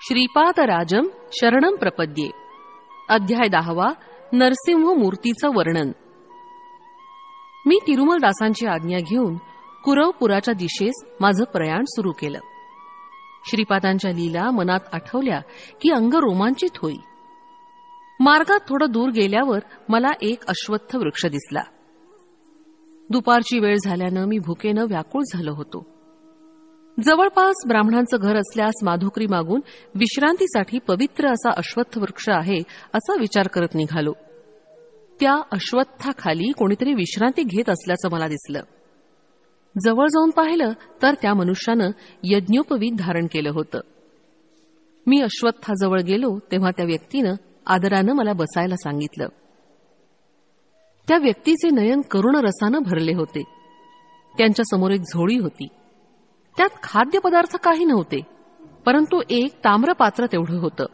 श्रीपादराजम शरणं प्रपद्ये. अध्याय 10. नरसिंह मूर्तीचं वर्णन. मी तिरुमलदासांची आज्ञा घेऊन कुरवपुराच्या दिशेस माझं प्रयाण सुरू केलं. श्रीपादांच्या लीला मनात आठवल्या की अंग रोमांचित होई. मार्गात थोडं दूर गेल्यावर मला एक अश्वत्थ वृक्ष दिसला. दुपारची वेळ झाल्यानं मी भुकेनं व्याकुळ झालो होतो. जवळपास ब्राह्मणांचं घर असल्यास माधुकरी मागून विश्रांतीसाठी पवित्र असा अश्वत्थ वृक्ष आहे असा विचार करत निघालो. त्या अश्वत्थाखाली कोणीतरी विश्रांती घेत असल्याचं मला दिसलं. जवळ जाऊन पाहिलं तर त्या मनुष्यानं यज्ञोपवीत धारण केलं होतं. मी अश्वत्थाजवळ गेलो तेव्हा त्या व्यक्तीनं आदरानं मला बसायला सांगितलं. त्या व्यक्तीचे नयन करुण रसानं भरले होते. त्यांच्या समोर एक झोळी होती. त्यात खाद्यपदार्थ काही नव्हते, परंतु एक ताम्रपात्र तेवढं होतं.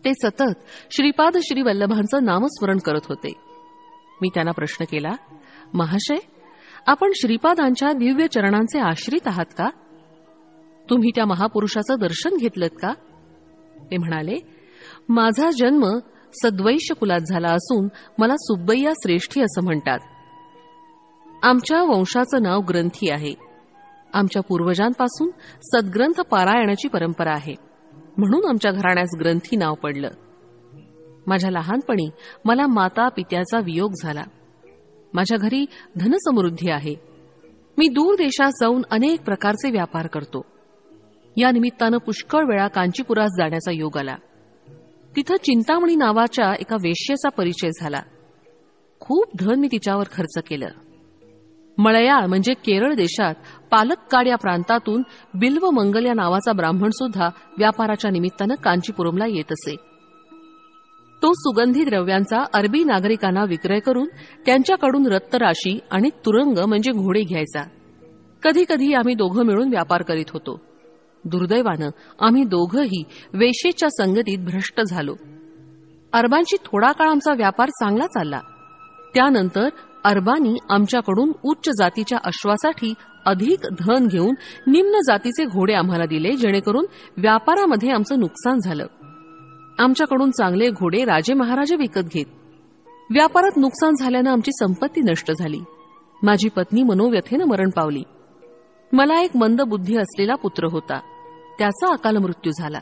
ते सतत श्रीपाद श्रीवल्लभांचं नामस्मरण करत होते. मी त्यांना प्रश्न केला, महाशय, आपण श्रीपादांच्या दिव्य चरणांचे आश्रित आहात का? तुम्ही त्या महापुरुषाचं दर्शन घेतलंत का? ते म्हणाले, माझा जन्म सद्वैश्य कुलात झाला असून मला सुब्बय्या श्रेष्ठी असं म्हणतात. आमच्या वंशाचं नाव ग्रंथी आहे. आमच्या पूर्वजांपासून सद्ग्रंथ पारायणाची परंपरा आहे, म्हणून आमच्या घराण्यास ग्रंथी नाव पडलं. माझ्या लहानपणी मला माता पित्याचा वियोग झाला. माझ्या घरी धनसमृद्धी आहे. मी दूर देशात जाऊन अनेक प्रकारचे व्यापार करतो. या निमित्तानं पुष्कळ वेळा कांचीपुरास जाण्याचा योग आला. तिथं चिंतामणी नावाच्या एका वेश्येचा परिचय झाला. खूप धन मी तिच्यावर खर्च केलं. मळयाळ म्हणजे केरळ देशात पालक्काड या प्रांतातून बिल्व मंगल या नावाचा ब्राह्मण सुद्धा व्यापाराच्या निमित्तानं कांचीपुरमला येत असे. तो सुगंधी द्रव्यांचा अरबी नागरिकांना विक्रय करून त्यांच्याकडून रत्तराशी आणि तुरंग म्हणजे घोडे घ्यायचा. कधी कधी आम्ही दोघं मिळून व्यापार करीत होतो. दुर्दैवानं आम्ही दोघंही वेश्येच्या संगतीत भ्रष्ट झालो. अरबांशी थोडा काळ आमचा व्यापार चांगला चालला. त्यानंतर अरबांनी आमच्याकडून उच्च जातीच्या अश्वासाठी अधिक धन घेऊन निम्न जातीचे घोडे आम्हाला दिले, जेणेकरून व्यापारामध्ये आमचं नुकसान झालं. आमच्याकडून चांगले घोडे राजे महाराजे विकत घेत. व्यापारात नुकसान झाल्यानं आमची संपत्ती नष्ट झाली. माझी पत्नी मनोव्यथेनं मरण पावली. मला एक मंद बुद्धी असलेला पुत्र होता. त्याचा अकाल मृत्यू झाला.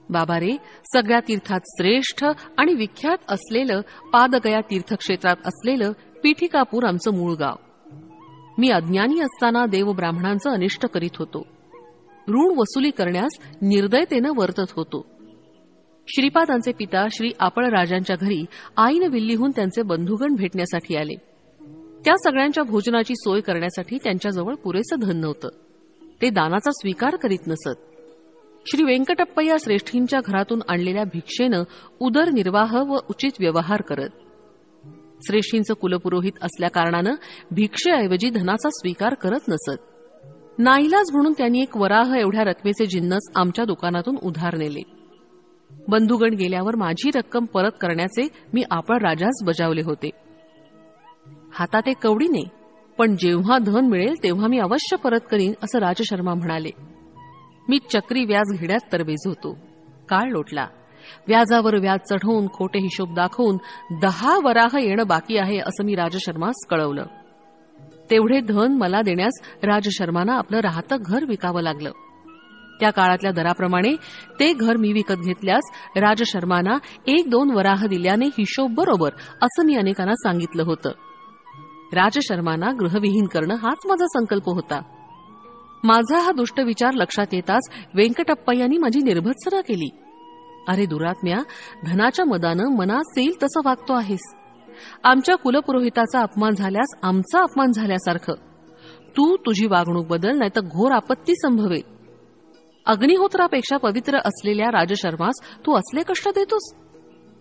बाबा रे, सगळ्या तीर्थात श्रेष्ठ आणि विख्यात असलेलं पादगया तीर्थक्षेत्रात असलेलं पीठिकापूर आमचं मूळ गाव. मी अज्ञानी असताना देव ब्राह्मणांचं अनिष्ट करीत होतो. ऋण वसुली करण्यास निर्दयतेनं वर्तत होतो. श्रीपादांचे पिता श्री आपळराजांच्या घरी आईन विल्लीहून त्यांचे बंधुगण भेटण्यासाठी आले. त्या सगळ्यांच्या भोजनाची सोय करण्यासाठी त्यांच्याजवळ पुरेसं धन नव्हतं. ते दानाचा स्वीकार करीत नसत. श्री वेंकटप्पय्या श्रेष्ठींच्या घरातून आणलेल्या भिक्षेनं उदरनिर्वाह व उचित व्यवहार करत. श्रेष्ठींचं कुलपुरोहित असल्याकारणानं भिक्षेऐवजी धनाचा स्वीकार करत नसत. नाईलाज म्हणून त्यांनी एक वराह एवढ्या रकमेचे जिन्नस आमच्या दुकानातून उधार नेले. बंधुगण गेल्यावर माझी रक्कम परत करण्याचे मी आपळराजास बजावले होते. हातात एक कवडी नाही, पण जेव्हा धन मिळेल तेव्हा मी अवश्य परत करीन असं राजशर्मा म्हणाले. मी चक्री व्याज घेण्यात तरबेज होतो. काळ लोटला. व्याजावर व्याज चढवून खोटे हिशोब दाखवून 10 वराह येणं बाकी आहे असं मी राजशर्मास कळवलं. तेवढे धन मला देण्यास राजशर्मांना आपलं राहतं घर विकावं लागलं. त्या काळातल्या दराप्रमाणे ते घर मी विकत घेतल्यास राजशर्मांना 1-2 वराह दिल्याने हिशोब बरोबर असं मी अनेकांना सांगितलं होतं. राजशर्मांना गृहविहीन करणं हाच माझा संकल्प होता. माझा हा दुष्ट विचार लक्षात येताच वेंकटप्पय्यांनी माझी निर्भत्सना केली. अरे दुरात्म्या, धनाच्या मदानं मनात येईल तसं वागतो आहेस. आमच्या कुलपुरोहिताचा अपमान झाल्यास आमचा अपमान झाल्यासारखं. तू तुझी वागणूक बदल, नाहीतर घोर आपत्ती संभवेल. अग्निहोत्रापेक्षा पवित्र असलेल्या राजशर्मास तू असले कष्ट देतोस.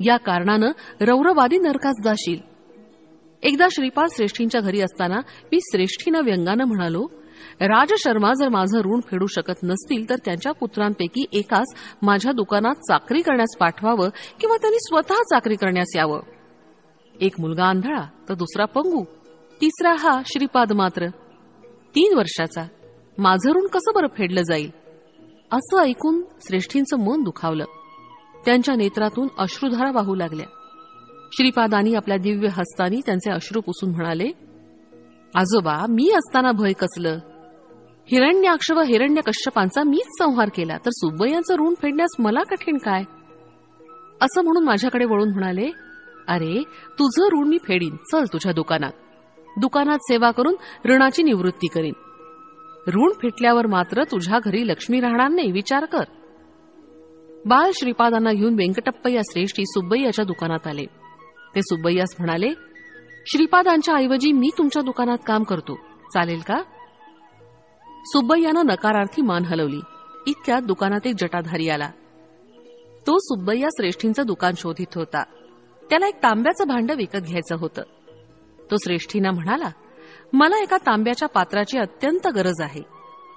या कारणानं रौरवादी नरकास जाशील. एकदा श्रीपाद श्रेष्ठींच्या घरी असताना मी श्रेष्ठींना व्यंगानं म्हणालो, राजशर्मा जर माझं ऋण फेडू शकत नसतील तर त्यांच्या पुत्रांपैकी एकास माझ्या दुकानात चाकरी करण्यास पाठवावं किंवा त्यांनी स्वतः चाकरी करण्यास यावं. एक मुलगा आंधळा तर दुसरा पंगू, तिसरा हा श्रीपाद मात्र 3 वर्षाचा. माझं ऋण कसं बरं फेडलं जाईल? असं ऐकून श्रेष्ठींचं मन दुखावलं. त्यांच्या नेत्रातून अश्रुधारा वाहू लागल्या. श्रीपादांनी आपल्या दिव्य हस्तांनी त्यांचे अश्रू पुसून म्हणाले, आजोबा, मी असताना भय कसलं? हिरण्याक्ष व हिरण्यकश्यपांचा मीच संहार केला, तर सुब्बय्यांचं ऋण फेडण्यास मला कठीण काय? असं म्हणून माझ्याकडे वळून म्हणाले, अरे, तुझं ऋण मी फेडीन, चल तुझ्या दुकानात सेवा करून ऋणाची निवृत्ती करीन. ऋण फिटल्यावर मात्र तुझ्या घरी लक्ष्मी राहणार नाही, विचार कर. बाळ श्रीपादांना घेऊन वेंकटप्पय्या श्रेष्ठी सुब्बय्याच्या दुकानात आले. ते सुब्बय्यास म्हणाले, श्रीपादांच्या ऐवजी मी तुमच्या दुकानात काम करतो, चालेल का? सुब्बय्यानं नकारार्थी मान हलवली. इतक्यात दुकानात एक जटाधारी आला. तो सुब्बय्या श्रेष्ठींचं दुकान शोधित होता. त्याला एक तांब्याचं भांडं विकत घ्यायचं होतं. तो श्रेष्ठींना म्हणाला, मला एका तांब्याच्या पात्राची अत्यंत गरज आहे.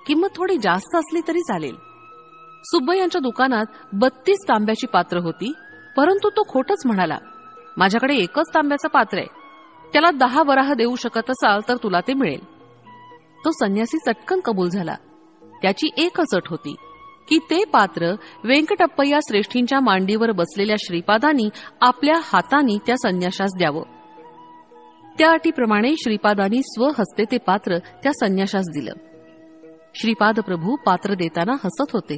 किंमत थोडी जास्त असली तरी चालेल. सुब्बय्यांच्या दुकानात 32 तांब्याची पात्र होती, परंतु तो खोटच म्हणाला. माझ्याकडे एकच तांब्याचं पात्र आहे, त्याला 10 वराह देऊ शकत असाल तर तुला ते मिळेल. तो संन्यासी चटकन कबूल झाला. त्याची एकच अट होती की ते पात्र वेंकटप्पय्या श्रेष्ठींच्या मांडीवर बसलेल्या श्रीपादांनी आपल्या हातांनी त्या संन्याशास द्यावं. त्या अटीप्रमाणे श्रीपादांनी स्वहस्ते ते पात्र त्या संन्याशास दिलं. श्रीपाद प्रभू पात्र देताना हसत होते.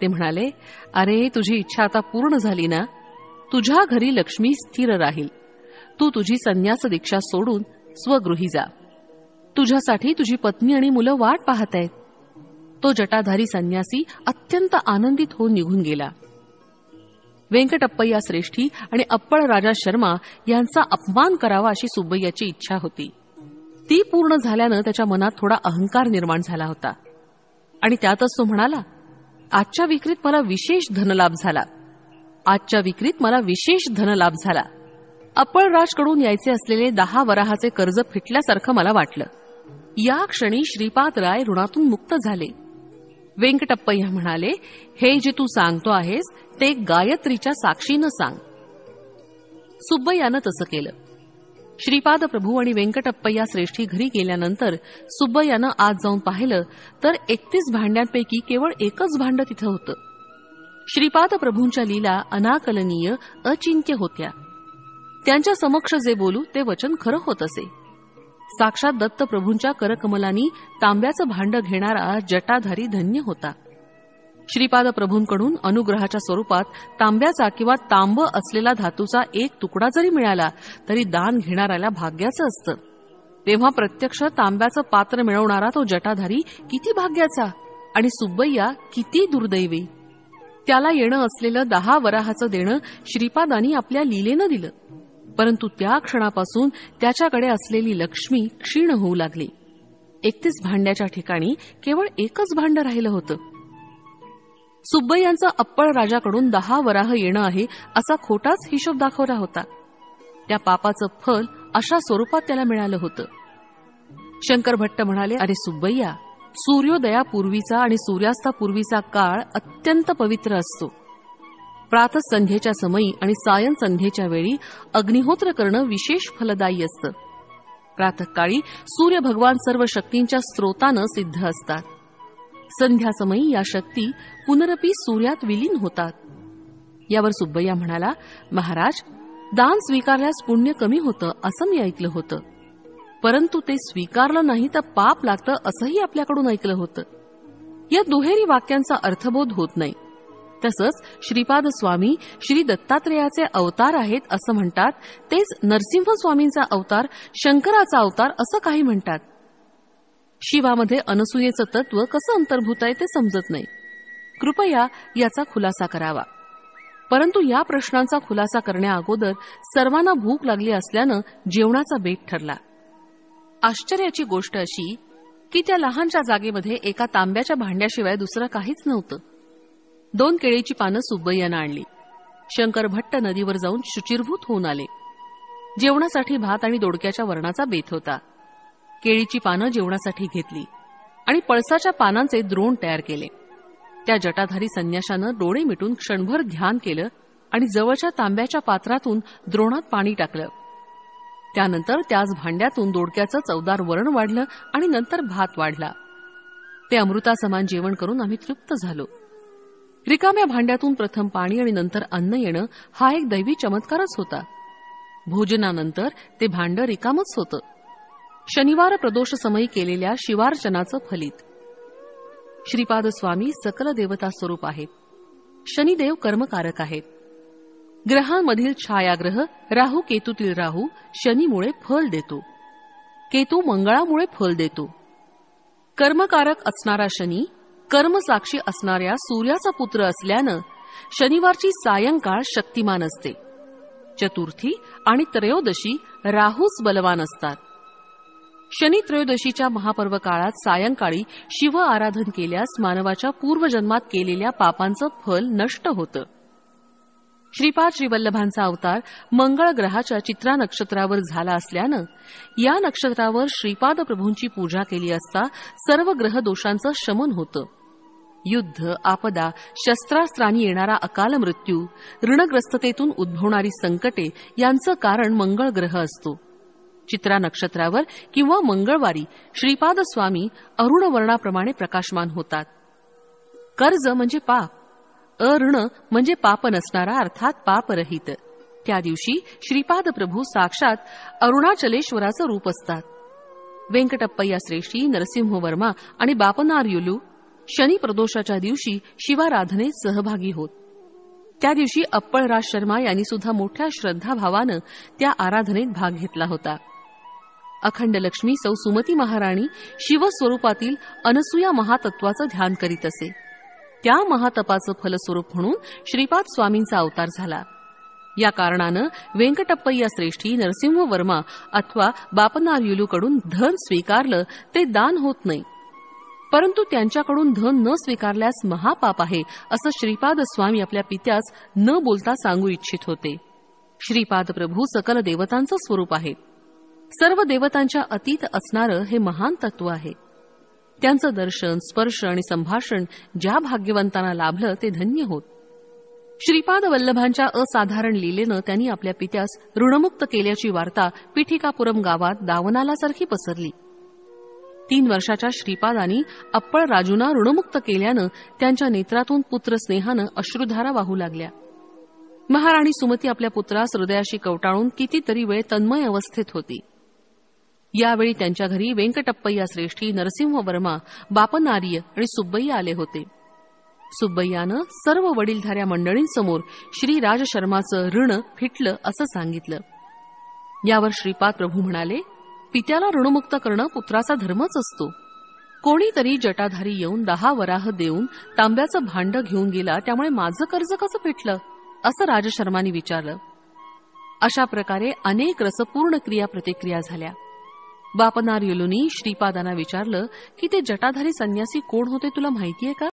ते म्हणाले, अरे, तुझी इच्छा आता पूर्ण झाली ना? तुझ्या घरी लक्ष्मी स्थिर राहील. तू तुझी संन्यास दीक्षा सोडून स्वगृही जा. तुझ्यासाठी तुझी पत्नी आणि मुलं वाट पाहत आहेत. तो जटाधारी संन्यासी अत्यंत आनंदित होऊन निघून गेला. वेंकटप्पय्या श्रेष्ठी आणि अप्पळ राजा शर्मा यांचा अपमान करावा अशी सुब्बय्याची इच्छा होती. ती पूर्ण झाल्यानं त्याच्या मनात थोडा अहंकार निर्माण झाला होता आणि त्यातच तो म्हणाला, आजच्या विक्रीत मला विशेष धनलाभ झाला. अप्पळराजकडून यायचे असलेले 10 वराहाचे कर्ज फिटल्यासारखं मला वाटलं. या क्षणी श्रीपादराय ऋणातून मुक्त झाले. वेंकटप्पय्या म्हणाले, हे जे तू सांगतो आहेस ते गायत्रीच्या साक्षीनं सांग. सुब्बय्यानं तसं केलं. श्रीपाद प्रभू आणि वेंकटप्पय्या श्रेष्ठी घरी गेल्यानंतर सुब्बय्यानं आत जाऊन पाहिलं तर 31 भांड्यांपैकी केवळ एकच भांडं तिथं होतं. श्रीपाद प्रभूंच्या लीला अनाकलनीय, अचिंत्य होत्या. त्यांच्या समक्ष जे बोलू ते वचन खरं होत असे. साक्षात दत्तप्रभूंच्या करकमलांनी तांब्याचं भांडं घेणारा जटाधारी धन्य होता. श्रीपाद प्रभूंकडून अनुग्रहाच्या स्वरूपात तांब्याचा किंवा तांब असलेला धातूचा एक तुकडा जरी मिळाला तरी दान घेणाऱ्याला भाग्याचं असतं. तेव्हा प्रत्यक्ष तांब्याचं पात्र मिळवणारा तो जटाधारी किती भाग्याचा आणि सुब्बय्या किती दुर्दैवी. त्याला येणं असलेलं 10 वराहाचं देणं श्रीपादांनी आपल्या लीलेनं दिलं, परंतु त्या क्षणापासून त्याच्याकडे असलेली लक्ष्मी क्षीण होऊ लागली. 31 भांड्याच्या ठिकाणी केवळ एकच भांडं राहिलं होतं. सुब्बय्यांचा अप्पळ राजाकडून 10 वराह येणं आहे असा खोटाच हिशोब दाखवला होता. त्या पापाचं फल अशा स्वरूपात त्याला मिळालं होतं. शंकर भट्ट म्हणाले, अरे सुब्बय्या, सूर्योदयापूर्वीचा आणि सूर्यास्तापूर्वीचा काळ अत्यंत पवित्र असतो. प्रातःसंध्येच्या समयी आणि सायं संध्येच्या वेळी अग्निहोत्र करणं विशेष फलदायी असतं. प्रातःकाळी सूर्य भगवान सर्व शक्तींच्या स्रोतानं सिद्ध असतात. संध्यासमयी या शक्ती पुनरपी सूर्यात विलीन होतात. यावर सुब्बय्या म्हणाला, महाराज, दान स्वीकारल्यास पुण्य कमी होतं असं मी ऐकलं होतं, परंतु ते स्वीकारलं नाही तर पाप लागतं असंही आपल्याकडून ऐकलं होतं. या दुहेरी वाक्यांचा अर्थबोध होत नाही. तसंच श्रीपाद स्वामी श्री दत्तात्रेयाचे अवतार आहेत असं म्हणतात, तेच नरसिंह स्वामींचा अवतार, शंकराचा अवतार असं काही म्हणतात. शिवामध्ये अनसूयेचं तत्व कसं अंतर्भूत आहे ते समजत नाही. कृपया याचा खुलासा करावा. परंतु या प्रश्नांचा खुलासा करण्याअगोदर सर्वांना भूक लागली असल्यानं जेवणाचा बेत ठरला. आश्चर्याची गोष्ट अशी की त्या लहानशा जागेमध्ये एका तांब्याच्या भांड्याशिवाय दुसरं काहीच नव्हतं. 2 केळीची पानं सुब्बय्यानं आणली. शंकर भट्ट नदीवर जाऊन शुचिर्भूत होऊन आले. जेवणासाठी भात आणि दोडक्याच्या वरणाचा बेत होता. केळीची पानं जेवणासाठी घेतली आणि पळसाच्या पानांचे द्रोण तयार केले. त्या जटाधारी संन्याशानं डोळे मिटून क्षणभर ध्यान केलं आणि जवळच्या तांब्याच्या पात्रातून द्रोणात पाणी टाकलं. त्यानंतर त्याच भांड्यातून दोडक्याचं चवदार वरण वाढलं आणि नंतर भात वाढला. ते अमृतासमान जेवण करून आम्ही तृप्त झालो. रिकाम्या भांड्यातून प्रथम पाणी आणि नंतर अन्न येणं हा एक दैवी चमत्कारच होता. भोजनानंतर ते भांडं रिकामच होतं. शनिवार प्रदोष समयी केलेल्या शिवार्चनाचं फलित. श्रीपाद स्वामी सकल देवता स्वरूप आहेत. शनिदेव कर्मकारक आहेत. ग्रहांमधील छायाग्रह राहू केतूतील राहू शनीमुळे फल देतो. केतू मंगळामुळे फल देतो. कर्मकारक असणारा शनी कर्मसाक्षी असणाऱ्या सूर्याचा पुत्र असल्यानं शनिवारची सायंकाळ शक्तिमान असते. चतुर्थी आणि त्रयोदशी राहूच बलवान असतात. शनी त्रयोदशीच्या महापर्व काळात सायंकाळी शिव आराधन केल्यास मानवाच्या पूर्वजन्मात केलेल्या पापांचं फल नष्ट होतं. श्रीपाद श्रीवल्लभांचा अवतार मंगळ ग्रहाच्या चित्रा नक्षत्रावर झाला असल्यानं या नक्षत्रावर श्रीपाद प्रभूंची पूजा केली असता सर्व ग्रह दोषांचं शमन होतं. युद्ध, आपदा, शस्त्रास्त्रांनी येणारा अकाल मृत्यू, ऋणग्रस्ततेतून उद्भवणारी संकटे यांचं कारण मंगळ ग्रह असतो. चित्रा नक्षत्रावर किंवा मंगळवारी श्रीपाद स्वामी अरुण वर्णाप्रमाणे प्रकाशमान होतात. कर्ज म्हणजे पाप, अऋण म्हणजे पाप नसणारा अर्थात पापरहित. त्या दिवशी श्रीपाद प्रभू साक्षात अरुणाचलेश्वराचं रूप असतात. वेंकटप्पय्या श्रेष्ठी, नरसिंहवर्मा आणि बापनार्युलू शनी प्रदोषाच्या दिवशी शिवाराधनेत सहभागी होत. त्या दिवशी अप्पळराज शर्मा यांनी सुद्धा मोठ्या श्रद्धाभावानं त्या आराधनेत भाग घेतला होता. अखंड लक्ष्मी सौ सुमती महाराणी शिवस्वरूपातील अनसूया महातत्वाचं ध्यान करीत असे. त्या महातपाचं फलस्वरूप म्हणून श्रीपाद स्वामींचा अवतार झाला. या कारणानं वेंकटप्पय्या श्रेष्ठी, नरसिंहवर्मा अथवा बापनार्युलूकडून धन स्वीकारलं ते दान होत नाही, परंतु त्यांच्याकडून धन न स्वीकारल्यास महापाप आहे असं श्रीपाद स्वामी आपल्या पित्यास न बोलता सांगू इच्छित होते. श्रीपाद प्रभू सकल देवतांचं स्वरूप आहे. सर्व देवतांच्या अतीत असणारं हे महान तत्व आहे. त्यांचं दर्शन, स्पर्श आणि संभाषण ज्या भाग्यवंतांना लाभलं ते धन्य होत. श्रीपाद वल्लभांच्या असाधारण लीलेनं त्यांनी आपल्या पित्यास ऋणमुक्त केल्याची वार्ता पिठिकापुरम गावात दावनालासारखी पसरली. 3 वर्षाच्या श्रीपादांनी अप्पळराजूंना ऋणमुक्त केल्यानं त्यांच्या नेत्रातून पुत्रस्नेहानं अश्रुधारा वाहू लागल्या. महाराणी सुमती आपल्या पुत्रास हृदयाशी कवटाळून कितीतरी वेळ तन्मय अवस्थेत होती. यावेळी त्यांच्या घरी वेंकटप्पय्या श्रेष्ठी, नरसिंहवर्मा, बापनार्य आणि सुब्बय्या आले होते. सुब्बय्यानं सर्व वडीलधाऱ्या मंडळींसमोर श्री राजशर्माचं ऋण फिटलं असं सांगितलं. यावर श्रीपाद प्रभू म्हणाले, पित्याला ऋणमुक्त करणं पुत्राचा धर्मच असतो. कोणीतरी जटाधारी येऊन 10 वराह देऊन तांब्याचं भांडं घेऊन गेला, त्यामुळे माझं कर्ज कसं फिटलं असं राजशर्मांनी विचारलं. अशा प्रकारे अनेक रसपूर्ण क्रिया प्रतिक्रिया झाल्या. बापनार्युलूंनी श्रीपादांना विचारलं की ते जटाधारी संन्यासी कोण होते तुला माहितीये का?